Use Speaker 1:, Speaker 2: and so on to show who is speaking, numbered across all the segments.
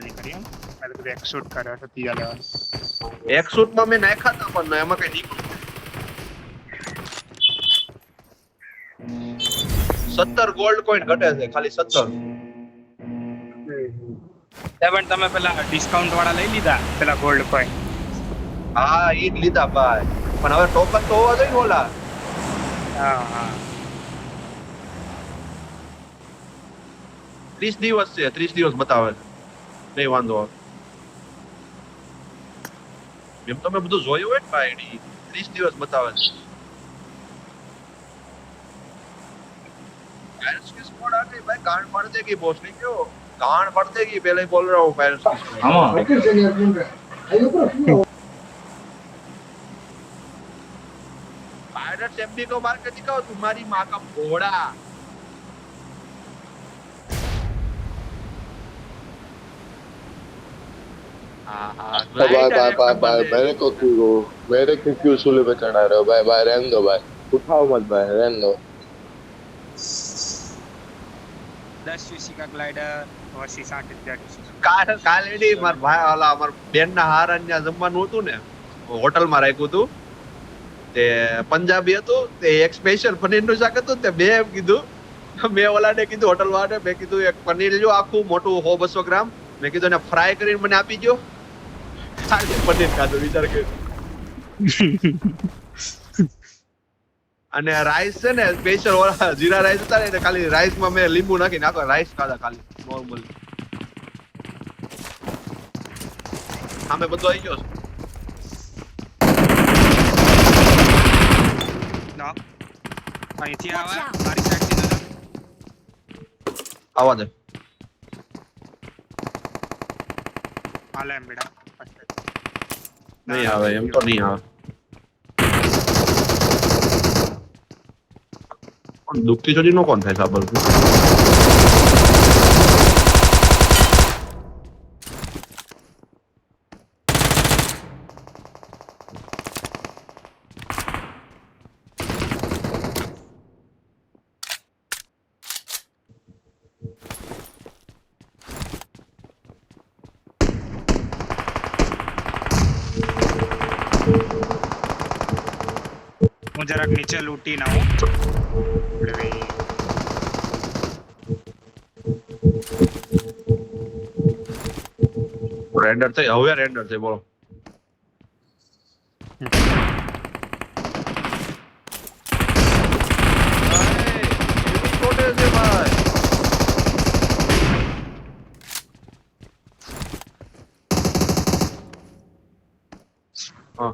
Speaker 1: नहीं करी हम मैं तो एक शूट कर रहा था 30 लेवल
Speaker 2: એક શૂટમાં મેં નાખ્યા હતા પણ એમાં કઈ નીકળ્યું 17 ગોલ્ડ કોઈન ઘટે છે ખાલી 17
Speaker 1: પણ તમે પેલા ડિસ્કાઉન્ટ વાળા લઈ લીધા પેલા ગોલ્ડ કોઈન
Speaker 2: હા ઈ જ લીધા ભાઈ પણ હવે ટોકન તો હોવા જોઈએ ને ઓલા
Speaker 1: હા હા
Speaker 2: 30 દિવસ છે 30 દિવસ બતાવે છે નહીં વાંધો આવે એમ તમે બધું જોયું હોય ને ભાઈ 30 દિવસ બતાવે છે फायर्स की स्क्वाड आ गई भाई गांड फाड़ देगी बॉस ने क्यों गांड फाड़ देगी पहले ही बोल रहा हूँ फायर्स की स्क्वाड पायरेट्स एमडी को मार के दिखाओ तुम्हारी माँ का घोड़ा
Speaker 3: भाई मेरे को क्यों सूले पे चढ़ा रहे हो भाई भाई रहने दो भाई उठाओ मत भाई रहने दो
Speaker 1: 10 सीसी का ग्लाइडर और 60,000
Speaker 2: કાલે ડી માર ભાઈ ઓલા અમાર બેન ના હારા ન્યા જમવાનું હતું ને હોટલ માં રાખ્યું હતું તે પંજાબી હતું તે એક સ્પેશિયલ પનીર નું શાક હતું તે બે એમ કીધું મેં ઓલાને કીધું હોટલ વાળાને મેં કીધું એક પનીર લ્યો આખું મોટું 100-200 ગ્રામ મેં કીધું એને ફ્રાય કરીને મને આપી દો આજે પનીર ખાધું વિચાર કે અને રાઈસ છે ને સ્પેશિયલ ઓલા જીરા રાઈસ હતા ને ખાલી રાઈસ માં મેં લીંબુ નાખી નાખો રાઈસ ખાધા ખાલી નોર્મલ સામે બધું આવી ગયો
Speaker 1: નો અહીંથી આવા મારી સાઈડ થી નજર
Speaker 2: આવા દે
Speaker 1: હાલે એમ બેડા
Speaker 2: નહીં આવે એમ તો નહીં આવે દુખતી ચોરી નો કોણ થાય સાબર
Speaker 1: હું જરાક નીચે લૂટી ના હું
Speaker 2: રેન્ડર થઈ હવે રેન્ડર થઈ બોલો હા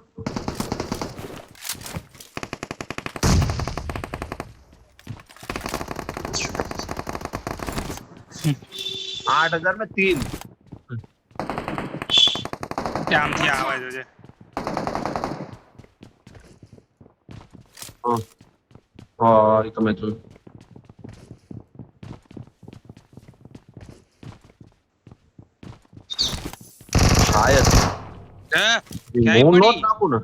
Speaker 2: 8,000 में 3
Speaker 1: આમથી આવે છે
Speaker 2: હા હા એ તમે જોયું શાયદ
Speaker 1: ક્યાંય
Speaker 2: હું
Speaker 1: પડી
Speaker 2: નોટ નાખું ને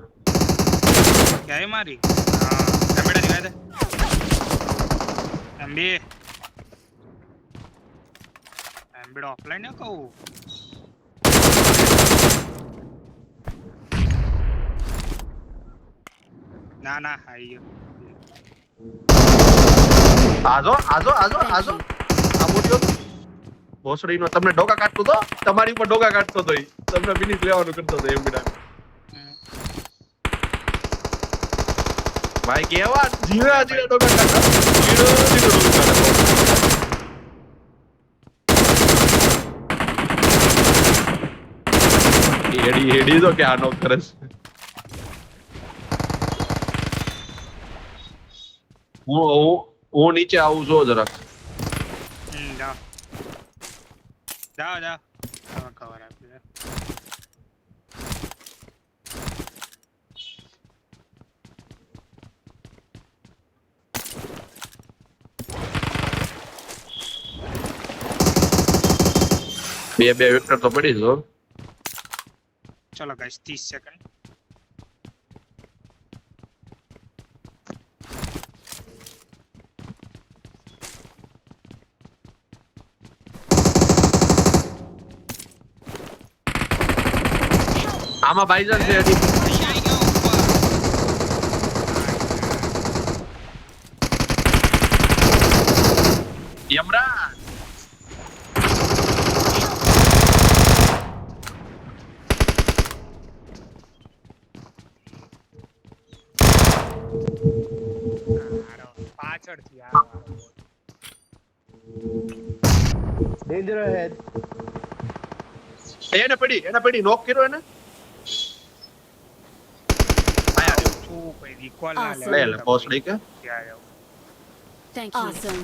Speaker 1: ક્યાંય મારી હા ટમેટા દિખાય દે એમબી એમબી ઓફલાઈન ને કહું ના ના આઈ ગયો
Speaker 2: આજો આજો આજો આજો આ મોટ્યો ભોસડી નો તમને ડોકા કાટતો તો તમારી ઉપર ડોકા કાટતો તો તમને ફિનિશ લેવાનું કરતો તો એમ બિડા ભાઈ કેવા જીરા જીરા ડોકા કાટતા જીરો જીરો ડોકા કાટતા એડી એડી તો કે આનો કરે છે હું નીચે આવું છો જરાક
Speaker 1: જાઓ જાઓ જાઓ કવર આપી દે
Speaker 2: બે વેક્ટર તો પડી જો
Speaker 1: ચલો ગાઈસ 30 સેકન્ડ
Speaker 2: આમાં બાઈઝન છે હજી.
Speaker 1: અહીંયા આવી ગયો ઉપર.
Speaker 2: યમરા
Speaker 1: હારો, પાછળથી આ વાળો.
Speaker 4: Danger ahead.
Speaker 2: એને પડી નોક કર્યો એને. આયા રે.
Speaker 1: શું કોઈ recall ના
Speaker 5: Awesome.
Speaker 2: લે લે પોસ્ટ કે
Speaker 1: ત્યાં આવો.
Speaker 5: Thank you. Awesome.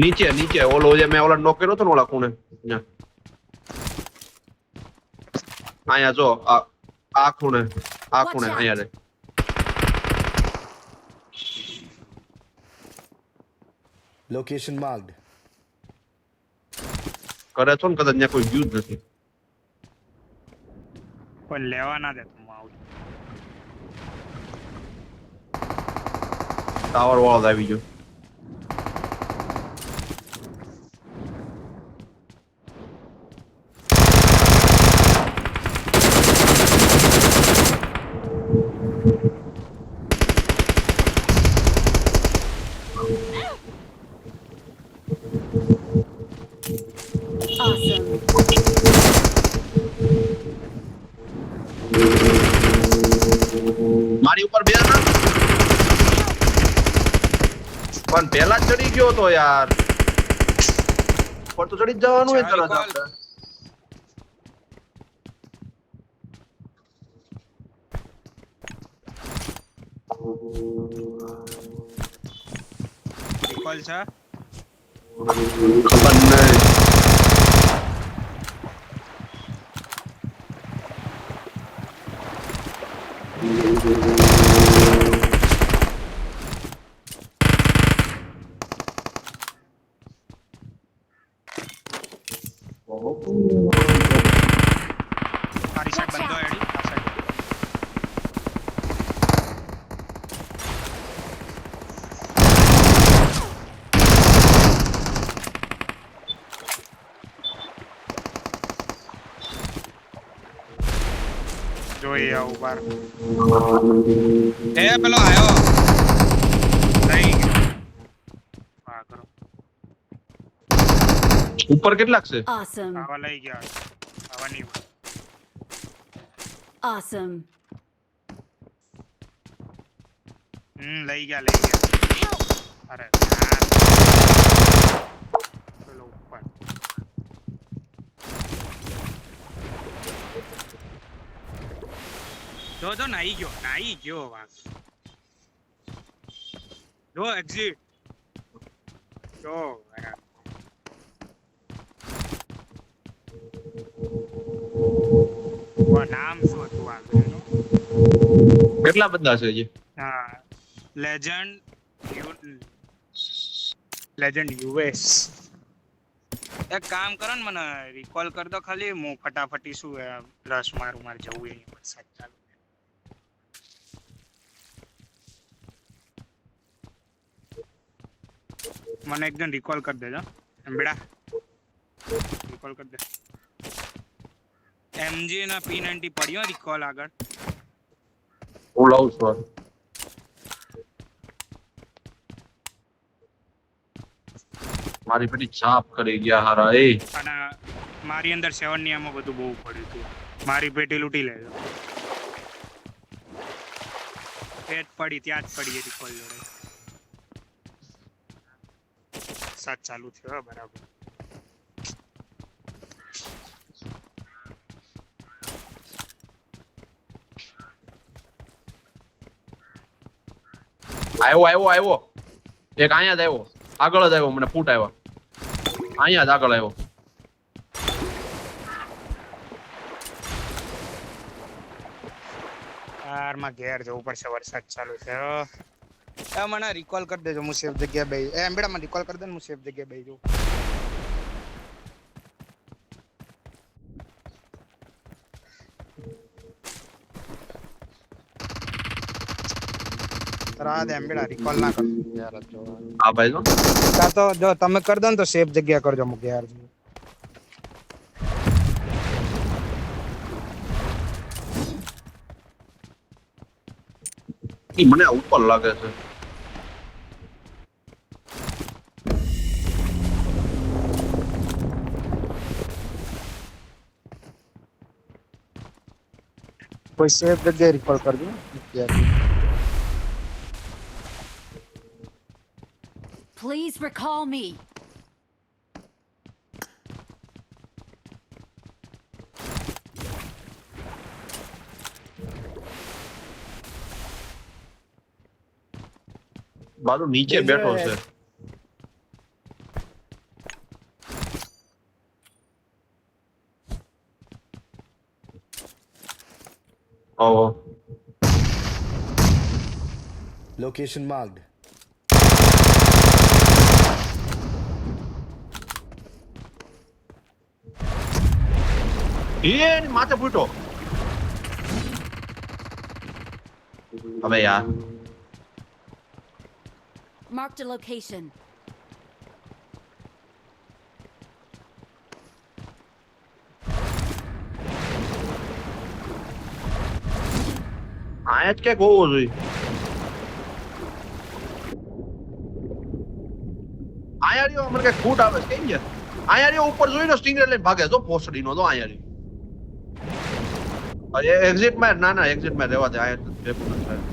Speaker 2: નીચે ઓલો જે મેં ઓલા નોક કર્યો તો ને ઓલા ખૂણે ન્યા. આયા જો આ ખૂણે આયા રે.
Speaker 4: Location marked.
Speaker 2: કરે છો ને કદાચ ત્યાં કોઈ ગયું જ નથી.
Speaker 1: કોઈ લેવા ના દે તું આવું.
Speaker 2: ટાવર વાળો જ આવી ગયો.
Speaker 5: Awesome.
Speaker 2: મારી ઉપર બે ના પણ પેલા જ ચડી ગયો તો યાર. પર તો ચડી જ જવાનું હોય તરત આપણે.
Speaker 1: recall છે.
Speaker 2: ખબર નહીં.
Speaker 1: મારી side બંધો એડી. આ side. જોઈએ આવું બાર. એ પેલો આયો. લઈ ગયો. હા કરો.
Speaker 2: ઉપર કેટલાક છે?
Speaker 5: Awesome.
Speaker 1: આવા લઈ ગયા. આવા નહીં.
Speaker 5: Awesome.
Speaker 1: લઈ ગયા. અરે યાર. પેલો ઉપર. જો નાઈ ગયો વાસ. જો એક્ઝિટ. જો યાર. નામ શું હતું આગળનું?
Speaker 2: કેટલા બધા છે હજી?
Speaker 1: હા, લેજન્ડ યુએસ. એક કામ કરો ને, મને રિકોલ કર દો ખાલી. હું ફટાફટી શું રસ મારું મારે જવું એ વરસાદ ચાલુ. મને એકદમ રિકોલ કરી દેજો બેડા. રિકોલ કરી દે. એમજી ના P90 પડ્યો રિકોલ આગળ.
Speaker 2: હું લાવું છું. મારી પેલી છાપ કરી ગયા હારા.
Speaker 1: અને મારી અંદર 7 ની આમાં બધું બહુ પડ્યું હતું. મારી પેટી લૂંટી લેજો. પેટ પડી ત્યાં જ પડી રિકોલ જોડે. સાત ચાલુ થયો બરાબર.
Speaker 2: આવ્યો એક અહીંયા જ આવ્યો. આગળ જ આવ્યો. મને ફૂટ આવ્યા. અહીંયા જ આગળ આવ્યો.
Speaker 1: યારમાં ઘેર જવું પડશે, વરસાદ ચાલુ છે. મને રિકોલ કરી દેજો. હું સેફ જગ્યાએ બેહી. એમ્બેડા મને રિકોલ કરી દે ને, હું સેફ જગ્યાએ બેહી જાઉં. રાત એમ્બેડા રિકોલ ના કરજો યાર.
Speaker 2: હા ભાઈ જો
Speaker 1: તો જો તમે કરી દો ને તો સેફ જગ્યા કરજો. હું ઘેર જઉં.
Speaker 2: ઈ મને ઉપર લાગે છે.
Speaker 6: કોઈ સેફ જગ્યાએ રિકોલ કરજો અત્યારથી.
Speaker 5: Please recall me.
Speaker 2: બાજુ નીચે
Speaker 4: Danger
Speaker 2: બેઠો છે.
Speaker 4: ahead.
Speaker 2: ઓહો.
Speaker 4: Location marked.
Speaker 2: એની માથે ફૂટો. હવે યાર
Speaker 5: Marked a location.
Speaker 2: આયા જ ક્યાંક હોવો જોઈએ. આયા રહ્યો મને કઈ ફૂટ આવે છે કઈ ગયા. આયા રહ્યો ઉપર જોઈ લો સ્ટિંગર લઈને ભાગે જો પોસડીનો તો આયા રહ્યો. અરે એક્ઝિટ માં ના ના એક્ઝિટ માં રહેવા દે આયા ભેગું ન થાય.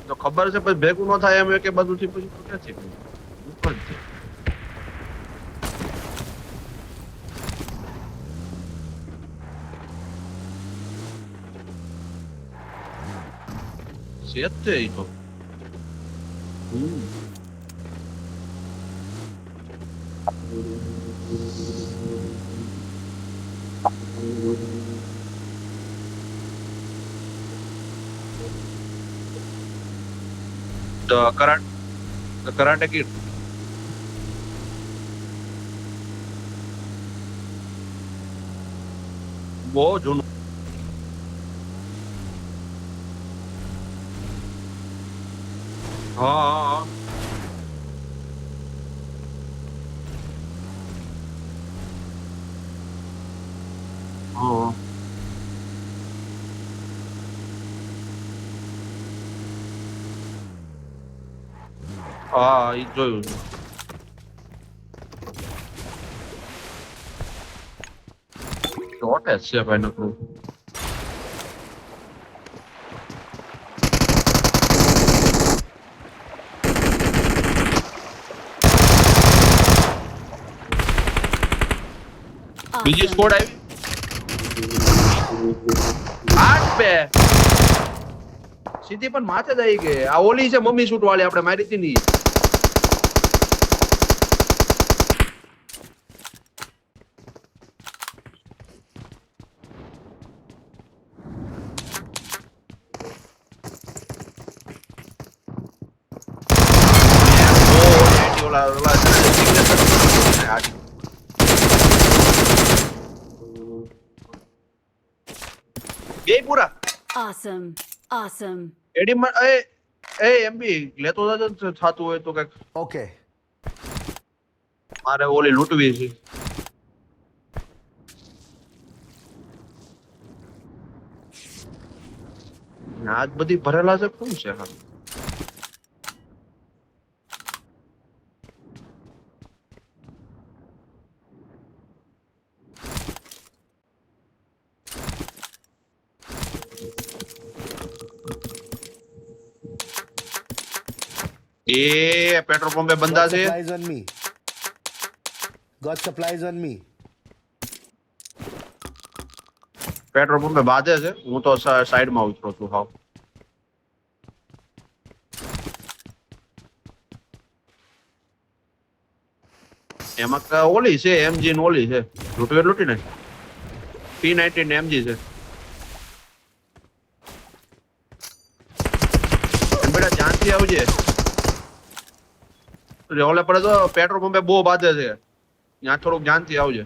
Speaker 2: તો ખબર છે પછી ભેગું ન થાય એમ કે બધું થી પછી ક્યાંથી ઉપર જ છે. સેજ છે ઈ તો. The Karate Kid. બહુ જૂનું. હા હા હા. હા હા ઈ જોયું. શોર્ટ છે ભાઈ નકરું. બીજી
Speaker 5: Awesome.
Speaker 2: સ્કોડ આવી. 8 બે સીધી પણ માથે જ આવી ગઈ. આ ઓલી છે મમ્મી શૂટ વાળી આપણે મારી હતી ની. ઓલા ઓલા બે પૂરા
Speaker 5: Awesome. Awesome.
Speaker 2: એડી એ એમબી લેતો જાજો થાતું હોય તો કઈક
Speaker 4: Okay.
Speaker 2: મારે ઓલી લૂંટવી છે. આજ બધી ભરેલા છે શું છે હા. એ પેટ્રોલ પંપે બંધા
Speaker 4: Got
Speaker 2: છે.
Speaker 4: supplies on me. Got supplies on me.
Speaker 2: Petrol પંપે બાંધે છે. હું તો સાઈડમાં ઉતરો છું હાવ. એમાં ઓલી છે એમજી ની ઓલી છે. લૂંટી ને P90 ને એમજી છે. બેટા ધ્યાનથી આવજે. ઓલે પડે તો પેટ્રોલ પંપે બહુ બાંધે છે. ત્યાં થોડુંક ધ્યાનથી આવજે.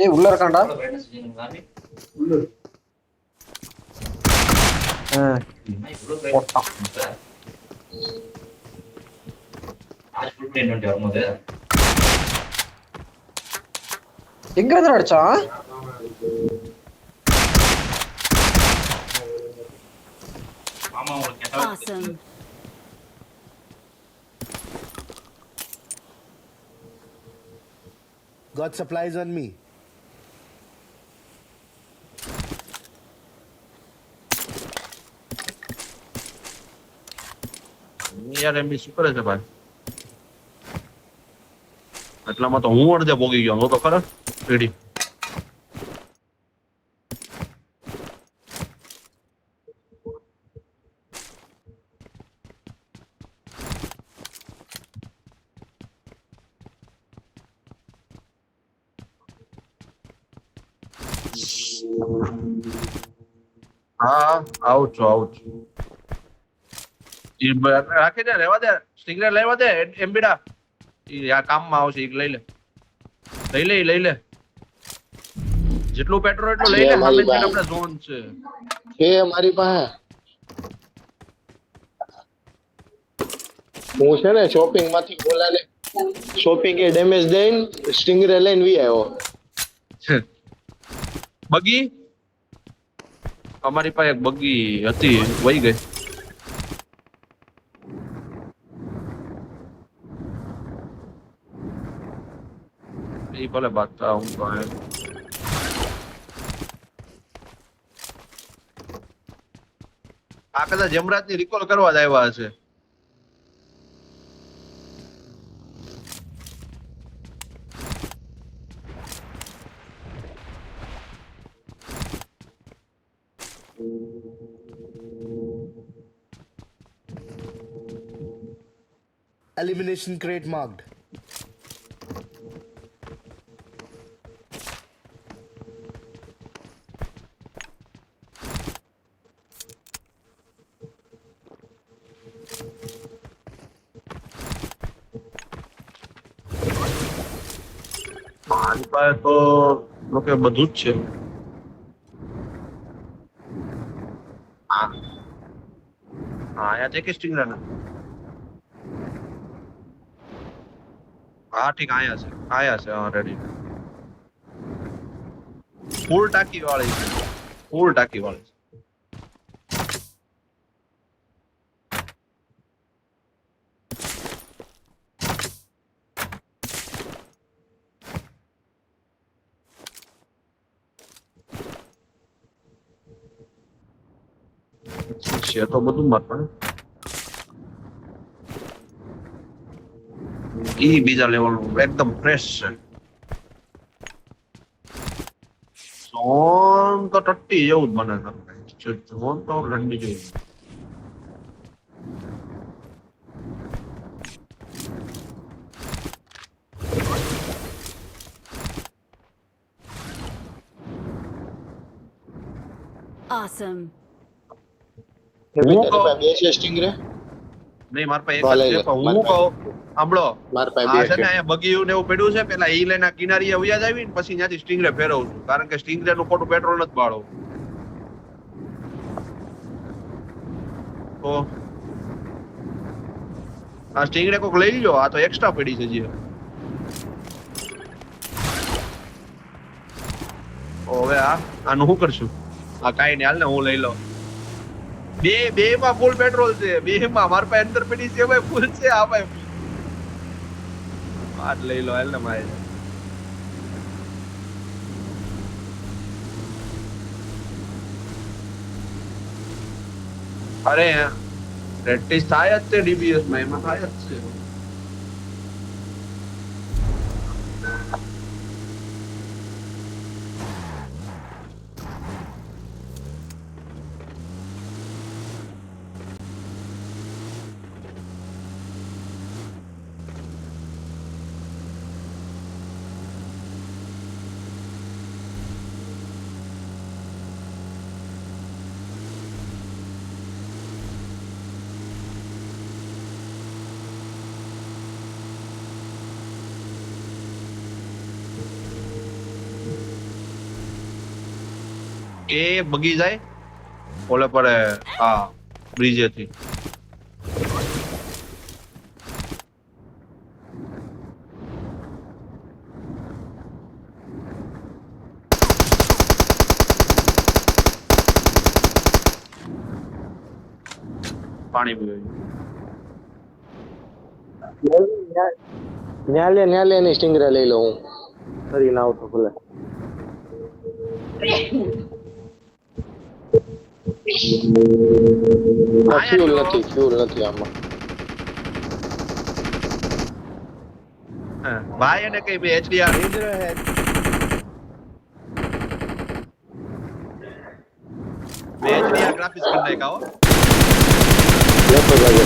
Speaker 7: ஏய் உள்ள இருக்கான்டா போட்டான் எங்க இருந்து அடிச்சான்
Speaker 5: Awesome.
Speaker 4: Got supplies on me.
Speaker 2: યાર એમ બી શું કરે છે ભાઈ એટલામાં તો હું અડધે પોગી ગયો તો ખરા પેઢી હા આવું છું રાખી દે રહેવા દે સ્ટિંગરે લેવા દે એમબીડા આ કામમાં આવશે લઈ લે જેટલું પેટ્રોલ એટલું લઈ લે સામે આપણે ઝોન છે
Speaker 3: મારી પાસે હું છે ને શોપિંગ માંથી બોલાને શોપિંગ એ ડેમેજ દઈને સ્ટિંગરે લઈને વી આવ્યો
Speaker 2: બગી અમારી પાસે એક બગી હતી વહી ગઈ એ ભલે બાત હું તો આ કદાચ જમરાજ ની રિકોલ કરવા જ આવ્યા હશે
Speaker 4: Elimination crate marked.
Speaker 2: મારી પાસે તો લોકો બધું જ છે હા આયા છે કે સ્ટિંગર ના હા ઠીક આયા છે હા રેડી ફૂલ ટાંકી વાળી છે છે તો બધું મત પણ ઈ બીજા લેવલ એકદમ ફ્રેશ છે સોન તો ટટ્ટી જેવું જ બને સોન તો ઠંડી જેવું
Speaker 5: Awesome.
Speaker 3: બે છે સ્ટિંગરે
Speaker 2: નહીં મારા પાસે એક જ છે પણ હું કહું સાંભળો
Speaker 3: મારા પાસે
Speaker 2: આ
Speaker 3: બે
Speaker 2: છે
Speaker 3: છે
Speaker 2: ને અહીંયા બગીયું ને એવું પડ્યું છે પેલા ઈ લઈને કિનારીએ વ્યાજ આવી ને પછી ત્યાંથી સ્ટિંગરે ફેરવું છું કારણ કે સ્ટિંગરે નું ખોટું પેટ્રોલ નથી બાળવું તો આ સ્ટિંગરે કોક લઈ લ્યો આ તો એક્સ્ટ્રા પડી છે જે હવે આનું શું કરશું આ કાઈ ને હાલ ને હું લઈ લઉં બે માં ફૂલ પેટ્રોલ છે બે માં મારા પાસે અંદર પડી છે ભાઈ ફૂલ છે આ ભાઈ આ લઈ લો હાલ ને મારે અરે પ્રેક્ટિસ થાય જ તે ડીબીએસ માં એમાં થાય જ છે એ બગી જાય ઓલે પડે હા બ્રિજેથી પાણી પીવે
Speaker 3: ન્યા લે ની સ્ટિંગરા લઈ લઉં હું ફરી ના આવતો ભલે ફ્યુલ નથી આમાં
Speaker 2: ભાઈ એને કઈ બે એચડીઆર
Speaker 4: Danger ahead.
Speaker 2: બે એચડીઆર ગ્રાફિક્સ કરી નાખ્યા હો
Speaker 3: લેતો જાજે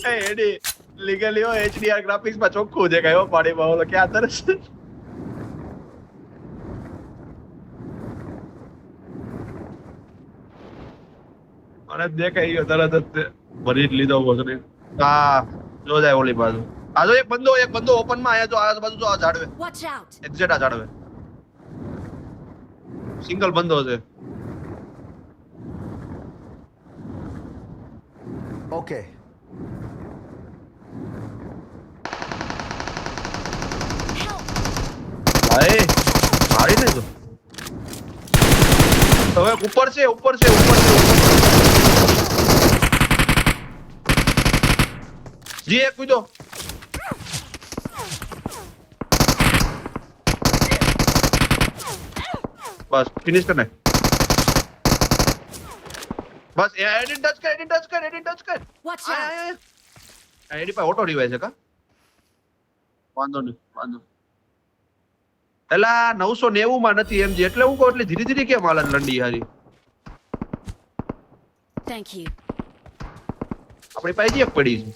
Speaker 2: એ એડી લીગલી હો એચડીઆર ગ્રાફિક્સ માં ચોખ્ખું દેખાય હો પાણીમાં ઓલો ક્યાં તરસ મને દેખાઈ ગયો તરત જ ભરી જ લીધો બોસરી હા જો જાય ઓલી બાજુ આ જો એક બંદો ઓપન માં આયા જો આ બાજુ જો આ ઝાડવે
Speaker 5: Watch out!
Speaker 2: એક્ઝેક્ટ આ ઝાડવે સિંગલ બંદો છે
Speaker 4: Okay.
Speaker 2: ભાઈ મારી નહીં તો હવે ઉપર છે જી એક કૂદો બસ ફિનિશ કરને બસ એડિટ ટચ કર
Speaker 5: Watch
Speaker 2: આ
Speaker 5: out!
Speaker 2: એડી પર ઓટો રિવાઇઝ છે કા વાંધો નહીં એલા 990 માં નથી એમ એટલે હું કહું એટલે ધીરે ધીરે કેમ હાલત લંડી હારી
Speaker 5: Thank you.
Speaker 2: આપણી પાસે એક પડી છે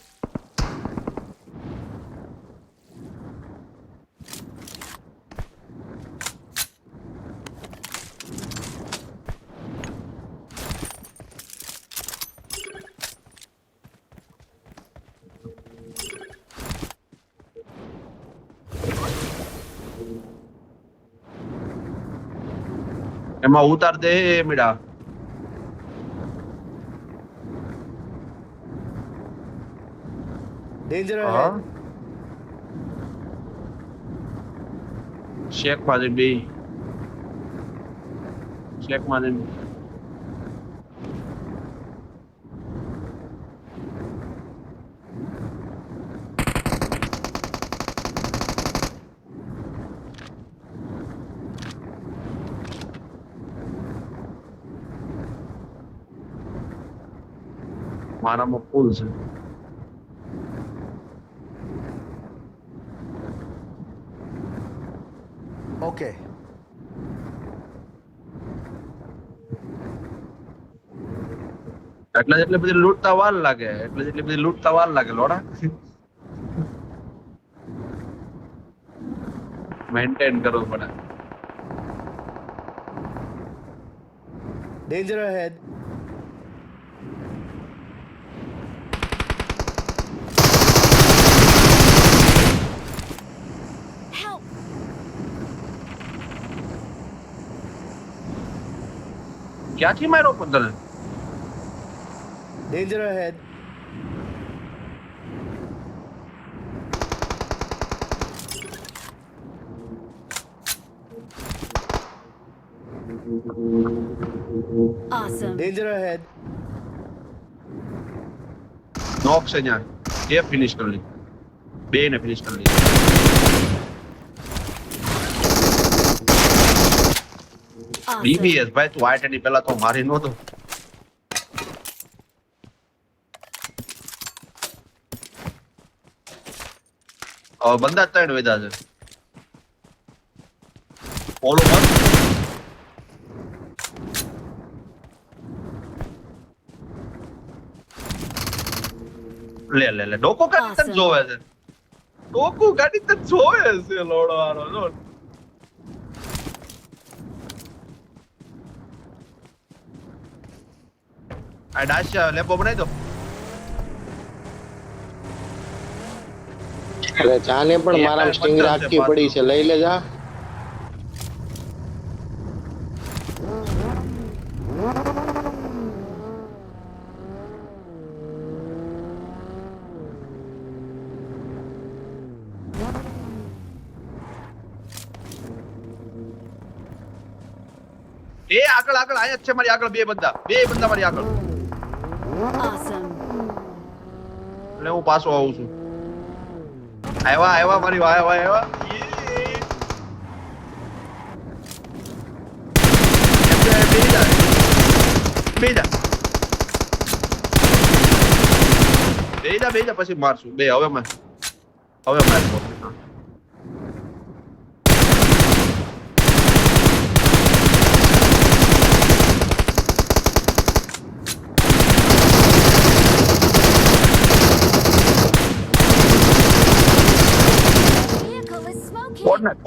Speaker 2: એમાં ઉતાર દે મીડા
Speaker 4: Danger
Speaker 2: હા
Speaker 4: ahead.
Speaker 2: શેક માં બે શેક માં મારામાં ફૂલ છે
Speaker 4: Okay.
Speaker 2: એટલે બધી લૂંટતા વાર લાગે લોડા મેન્ટેન કરવું પડે
Speaker 4: Danger ahead.
Speaker 5: Help!
Speaker 2: ક્યાંથી માર્યો પણ તને
Speaker 4: Danger ahead.
Speaker 5: Awesome.
Speaker 4: Danger ahead.
Speaker 2: નોક છે ત્યાં એ ફિનિશ કરી લી બે ને ફિનિશ કરી લી
Speaker 5: Awesome.
Speaker 2: ડીબીએસ ભાઈ તું વાઈટ એની પહેલા તો મારી નહોતો હવે બંદા ત્રણ વેદા છે ઓલો મત લે ડોકો ગાડી તને જોવે છે ડોકો ગાડી તને જોવે છે લોડવાનો જો આ ડાશિયા લેબો બનાવી દો
Speaker 3: અરે જાને પણ મારા સ્ટિંગર આટકી પડી છે લઈ લે જા
Speaker 2: એ આગળ આગળ આયા જ છે મારી આગળ બે બંદા મારી આગળ
Speaker 5: Awesome.
Speaker 2: એટલે હું પાછો આવું છું આવ્યા મારી આવ્યા બેજા પછી મારશું બે હવે મારશું
Speaker 5: Vehicle is smoking.
Speaker 2: ફોડ નાખ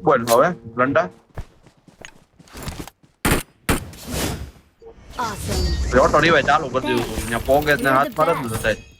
Speaker 2: બોલ હવે લંડા
Speaker 5: Awesome.
Speaker 2: ઓટો રિવાય ચાલુ કરી દીધું અહીંયા પોગે ને હાથ મારે જ થાય